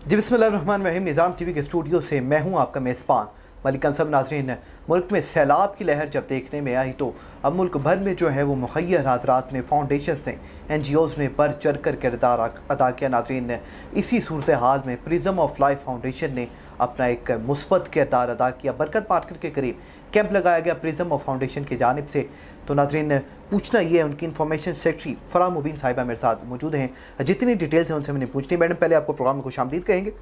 जी बिस्मिल्लाहिर्रहमानिर्रहीम। निज़ाम टीवी के स्टूडियो से मैं हूं आपका मेज़बान मलिक अंसब। नाज़रीन, मुल्क में सैलाब की लहर जब देखने में आई तो अब मुल्क भर में जो है वो मुखय्यर हज़रात ने, फाउंडेशन ने, NGOs ने बढ़ चढ़ कर किरदार अदा किया। नाज़रीन, इसी सूरत हाल में प्रिज्म ऑफ लाइफ फाउंडेशन ने अपना एक मुस्बत किरदार अदा किया। बरकत मार्केट के करीब कैंप लगाया गया प्रिज्म ऑफ फाउंडेशन की जानिब से। तो नाज़रीन, पूछना ये है, उनकी इन्फॉर्मेशन सेक्रेटरी फराह मुबीन साहिबा मेरे साथ मौजूद हैं। जितनी डिटेल्स हैं उनसे मैंने पूछनी। मैडम, पहले आपको प्रोग्राम में खुशामदीद कहेंगे।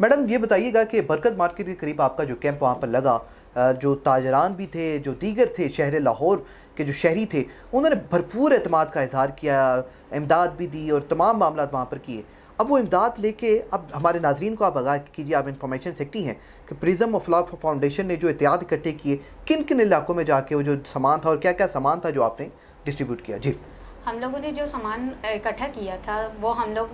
मैडम, ये बताइएगा कि बरकत मार्केट के करीब आपका जो कैंप वहाँ पर लगा, जो ताजरान भी थे, जो दीगर थे, शहर लाहौर के जो शहरी थे, उन्होंने भरपूर एतमाद का इजहार किया, इमदाद भी दी और तमाम मामला वहाँ पर किए। अब वो इमदाद लेके अब हमारे नाजरीन को आप आगाह कीजिए, आप इंफॉर्मेशन सेक्रेटरी हैं, कि प्रिज्म ऑफ लाइफ फाउंडेशन ने जो एहतियात इकट्ठे किए, किन किन इलाकों में जाके वो जो सामान था और क्या क्या सामान था जो आपने डिस्ट्रीब्यूट किया। जी, हम लोगों ने जो सामान इकट्ठा किया था वो हम लोग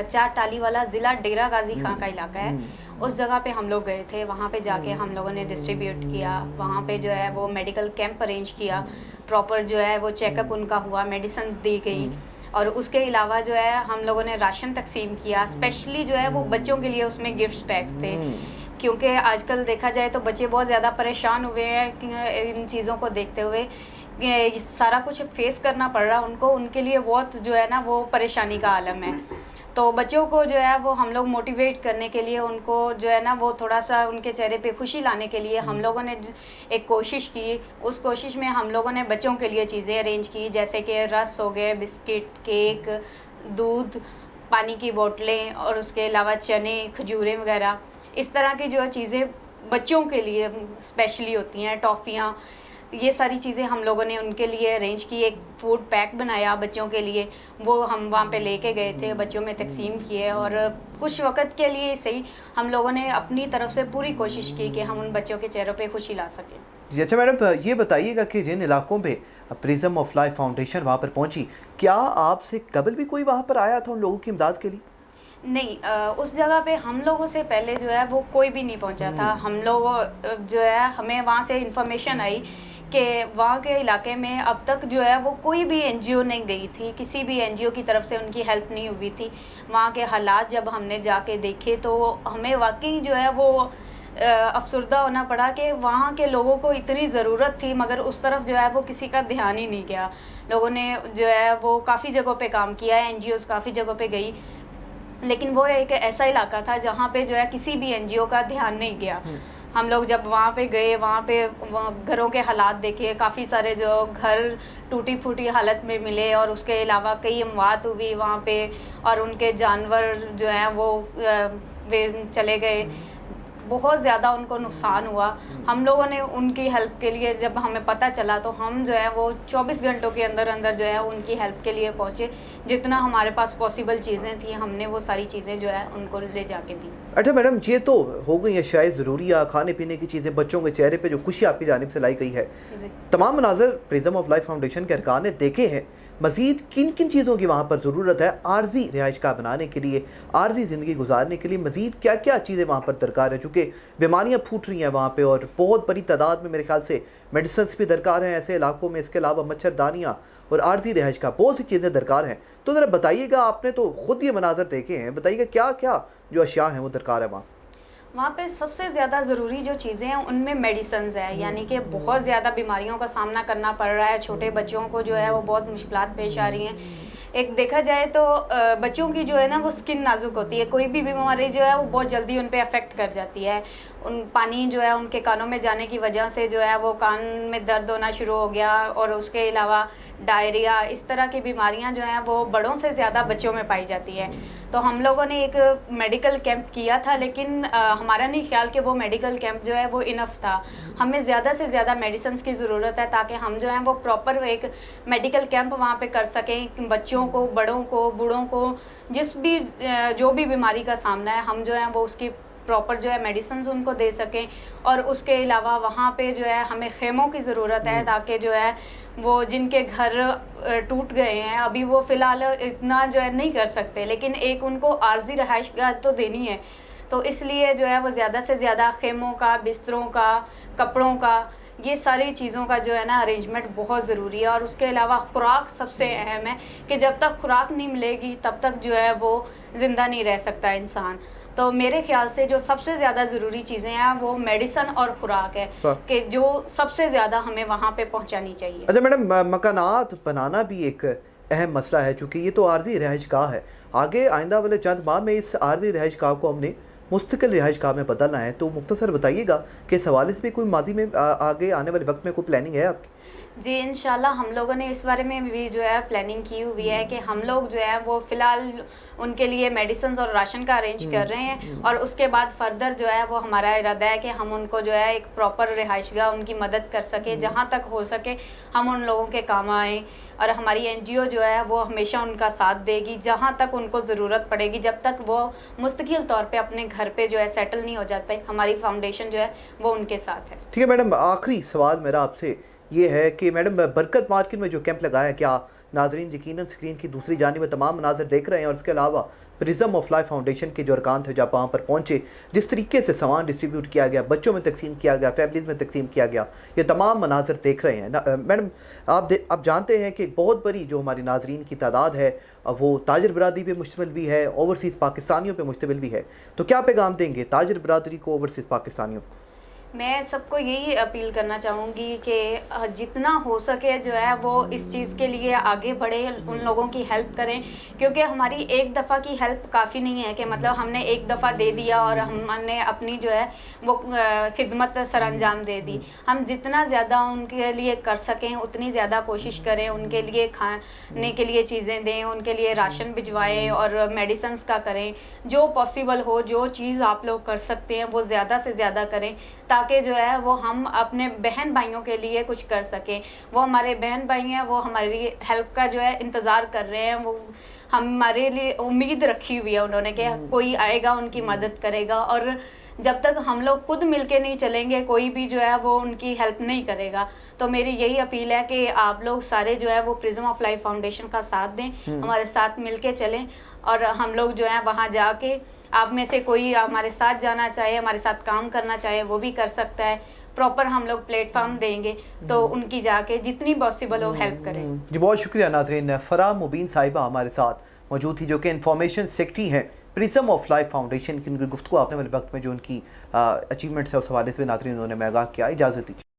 4 टाली वाला ज़िला डेरा गाजी खां का इलाका है, उस जगह पे हम लोग गए थे। वहाँ पे जाके हम लोगों ने डिस्ट्रीब्यूट किया। वहाँ पे जो है वो मेडिकल कैंप अरेंज किया, प्रॉपर जो है वो चेकअप उनका हुआ, मेडिसिन दी गई। और उसके अलावा जो है हम लोगों ने राशन तकसीम किया। स्पेशली जो है वो बच्चों के लिए उसमें गिफ्ट पैक्स थे, क्योंकि आजकल देखा जाए तो बच्चे बहुत ज़्यादा परेशान हुए हैं इन चीज़ों को देखते हुए। सारा कुछ फेस करना पड़ रहा उनको, उनके लिए बहुत जो है ना वो परेशानी का आलम है। तो बच्चों को जो है वो हम लोग मोटिवेट करने के लिए, उनको जो है ना वो थोड़ा सा उनके चेहरे पे खुशी लाने के लिए हम लोगों ने एक कोशिश की। उस कोशिश में हम लोगों ने बच्चों के लिए चीज़ें अरेंज की, जैसे कि रस हो गए, बिस्किट, केक, दूध, पानी की बोतलें और उसके अलावा चने, खजूरें वगैरह। इस तरह की जो चीज़ें बच्चों के लिए स्पेशली होती हैं, टॉफ़ियाँ, ये सारी चीज़ें हम लोगों ने उनके लिए अरेंज की। एक फूड पैक बनाया बच्चों के लिए, वो हम वहाँ पे लेके गए थे, बच्चों में तकसीम किए। और कुछ वक्त के लिए सही हम लोगों ने अपनी तरफ से पूरी कोशिश की कि हम उन बच्चों के चेहरों पे खुशी ला सकें। जी अच्छा मैडम, ये बताइएगा कि जिन इलाकों पे प्रिज्म ऑफ लाइफ फाउंडेशन वहाँ पर पहुँची, क्या आपसे कबल भी कोई वहाँ पर आया था उन लोगों की इमदाद के लिए? नहीं, उस जगह पे हम लोगों से पहले जो है वो कोई भी नहीं पहुंचा था। हम लोग जो है हमें वहाँ से इन्फॉर्मेशन आई कि वहाँ के इलाके में अब तक जो है वो कोई भी NGO नहीं गई थी, किसी भी NGO की तरफ से उनकी हेल्प नहीं हुई थी। वहाँ के हालात जब हमने जाके देखे तो हमें वाकई जो है वो अफसरदा होना पड़ा कि वहाँ के लोगों को इतनी ज़रूरत थी, मगर उस तरफ जो है वो किसी का ध्यान ही नहीं गया। लोगों ने जो है वो काफ़ी जगहों पे काम किया है, NGOs काफ़ी जगहों पे गई, लेकिन वो एक ऐसा इलाका था जहाँ पे जो है किसी भी NGO का ध्यान नहीं गया। हम लोग जब वहाँ पे गए, वहाँ पे घरों के हालात देखे, काफ़ी सारे जो घर टूटी फूटी हालत में मिले और उसके अलावा कई अमवात हुई वहाँ पे, और उनके जानवर जो हैं वो वे चले गए। बहुत ज़्यादा उनको नुकसान हुआ। हम लोगों ने उनकी हेल्प के लिए, जब हमें पता चला तो हम जो है वो 24 घंटों के अंदर अंदर जो है उनकी हेल्प के लिए पहुँचे। जितना हमारे पास पॉसिबल चीज़ें थी हमने वो सारी चीज़ें जो है उनको ले जाके दी। अच्छा मैडम, ये तो हो गई है शायद ज़रूरिया खाने पीने की चीज़ें, बच्चों के चेहरे पे जो खुशी आपकी जानिब से लाई गई है। तमाम मनाज़र प्रिज्म ऑफ लाइफ फाउंडेशन के अरकान ने देखे हैं। मज़ीद किन किन चीज़ों की वहाँ पर ज़रूरत है आर्जी रिहाइशगाह बनाने के लिए, आर्जी ज़िंदगी गुजारने के लिए? मज़ीद क्या क्या चीज़ें वहाँ पर दरकार है, चूँकि बीमारियाँ फूट रही हैं वहाँ पर और बहुत बड़ी तादाद में मेरे ख्याल से मेडिसिन भी दरकार हैं ऐसे इलाकों में। इसके अलावा मच्छरदानियाँ और आर्जी रिहाइशगाह, बहुत सी चीज़ें दरकार हैं। तो ज़रा बताइएगा, आपने तो ख़ुद ये मनाज़र देखे हैं, बताइएगा क्या क्या जो अशिया हैं वो दरकार है वहाँ पे सबसे ज़्यादा ज़रूरी जो चीज़ें हैं उनमें मेडिसिन्स है। यानी कि बहुत ज़्यादा बीमारियों का सामना करना पड़ रहा है, छोटे बच्चों को जो है वो बहुत मुश्किलात पेश आ रही हैं। एक देखा जाए तो बच्चों की जो है ना वो स्किन नाजुक होती है, कोई भी बीमारी जो है वो बहुत जल्दी उन पे अफेक्ट कर जाती है। उन पानी जो है उनके कानों में जाने की वजह से जो है वो कान में दर्द होना शुरू हो गया, और उसके अलावा डायरिया, इस तरह की बीमारियां जो हैं वो बड़ों से ज़्यादा बच्चों में पाई जाती है। तो हम लोगों ने एक मेडिकल कैंप किया था, लेकिन हमारा नहीं ख्याल कि वो मेडिकल कैंप जो है वो इनफ था। हमें ज़्यादा से ज़्यादा मेडिसिन की ज़रूरत है ताकि हम जो है वो प्रॉपर एक मेडिकल कैंप वहाँ पे कर सकें। बच्चों को, बड़ों को, बूढ़ों को, जो भी बीमारी का सामना है, हम जो है वो उसकी प्रॉपर जो है मेडिसिन उनको दे सकें। और उसके अलावा वहाँ पे जो है हमें खेमों की ज़रूरत है, ताकि जो है वो जिनके घर टूट गए हैं अभी वो फ़िलहाल इतना जो है नहीं कर सकते, लेकिन एक उनको आर्जी रहायशगाह तो देनी है। तो इसलिए जो है वो ज़्यादा से ज़्यादा खेमों का, बिस्तरों का, कपड़ों का, ये सारी चीज़ों का जो है ना अरेंजमेंट बहुत ज़रूरी है। और उसके अलावा खुराक सबसे अहम है कि जब तक खुराक नहीं मिलेगी तब तक जो है वो ज़िंदा नहीं रह सकता इंसान। तो मेरे ख्याल से जो सबसे ज़्यादा ज़रूरी चीज़ें हैं वो मेडिसन और खुराक है कि जो सबसे ज़्यादा हमें वहाँ पे पहुँचानी चाहिए। अच्छा मैडम, मकानात बनाना भी एक अहम मसला है, चूँकि ये तो आर्जी रिहाइश गाह है। आगे आइंदा वाले चंद माह में इस आर्जी रिहाइश गाह को हमने मुस्तकिल रिहाइश गाह में बदलना है, तो मुख्तसर बताइएगा कि इस हवाले से भी कोई माजी में आगे आने वाले वक्त में कोई प्लानिंग है आपकी? जी इंशाल्लाह हम लोगों ने इस बारे में भी जो है प्लानिंग की हुई है कि हम लोग जो है वो फ़िलहाल उनके लिए मेडिसिन और राशन का अरेंज कर रहे हैं, और उसके बाद फर्दर जो है वो हमारा इरादा है कि हम उनको जो है एक प्रॉपर रिहाइशगाह उनकी मदद कर सके, जहाँ तक हो सके हम उन लोगों के काम आएँ। और हमारी एनजीओ जो है वो हमेशा उनका साथ देगी जहाँ तक उनको ज़रूरत पड़ेगी, जब तक वो मुस्तकिल तौर पे अपने घर पे जो है सेटल नहीं हो जाते। हमारी फाउंडेशन जो है वो उनके साथ है। ठीक है मैडम, आखिरी सवाल मेरा आपसे ये है कि मैडम, बरकत मार्केट में जो कैंप लगाया है, क्या नाजरीन यकीनन स्क्रीन की दूसरी जानिब में तमाम मनाज़र देख रहे हैं, और इसके अलावा प्रिज्म ऑफ लाइफ फाउंडेशन के जो अरकान थे जब वहाँ पर पहुँचे, जिस तरीके से सामान डिस्ट्रीब्यूट किया गया, बच्चों में तकसीम किया गया, फैमिलीज़ में तकसीम किया गया, ये तमाम मनाज़र देख रहे हैं मैडम। आप जानते हैं कि एक बहुत बड़ी जो हमारी नाजरीन की तादाद है वो ताजिर बरादरी पे मुश्तमिल भी है, ओवरसीज़ पाकिस्तानियों पे मुश्तमिल भी है, तो क्या पैगाम देंगे ताजिर बरादरी को, ओवरसीज़ पाकिस्तानियों को? मैं सबको यही अपील करना चाहूँगी कि जितना हो सके जो है वो इस चीज़ के लिए आगे बढ़े, उन लोगों की हेल्प करें, क्योंकि हमारी एक दफ़ा की हेल्प काफ़ी नहीं है कि मतलब हमने एक दफ़ा दे दिया और हमने अपनी जो है वो खिदमत सरअंजाम दे दी। हम जितना ज़्यादा उनके लिए कर सकें उतनी ज़्यादा कोशिश करें, उनके लिए खाने के लिए चीज़ें दें, उनके लिए राशन भिजवाएँ और मेडिसिन्स का करें। जो पॉसिबल हो, जो चीज़ आप लोग कर सकते हैं वो ज़्यादा से ज़्यादा करें, ताकि जो है वो हम अपने बहन भाइयों के लिए कुछ कर सकें। वो हमारे बहन भाई हैं, वो हमारी हेल्प का जो है इंतज़ार कर रहे हैं, वो हमारे लिए उम्मीद रखी हुई है उन्होंने कि कोई आएगा उनकी मदद करेगा, और जब तक हम लोग खुद मिलके नहीं चलेंगे कोई भी जो है वो उनकी हेल्प नहीं करेगा। तो मेरी यही अपील है कि आप लोग सारे जो है वो प्रिज्म ऑफ लाइफ फाउंडेशन का साथ दें, हमारे साथ मिलके चलें, और हम लोग जो है वहाँ जाके आप में से कोई हमारे साथ जाना चाहे, हमारे साथ काम करना चाहे, वो भी कर सकता है। प्रॉपर हम लोग प्लेटफॉर्म देंगे तो उनकी जाके जितनी पॉसिबल हो हेल्प करें। जी बहुत शुक्रिया नाज़रीन। फराह मुबीन साहिबा हमारे साथ मौजूद थी, जो कि इंफॉर्मेशन सेक्रेटरी हैं प्रिज्म ऑफ लाइफ फाउंडेशन की। उनकी गुफ्तगू आपने वाले वक्त में जो उनकी अचीवमेंट्स है उस हवाले से नाज़रीन उन्होंने आगाह किया। इजाज़त दीजिए।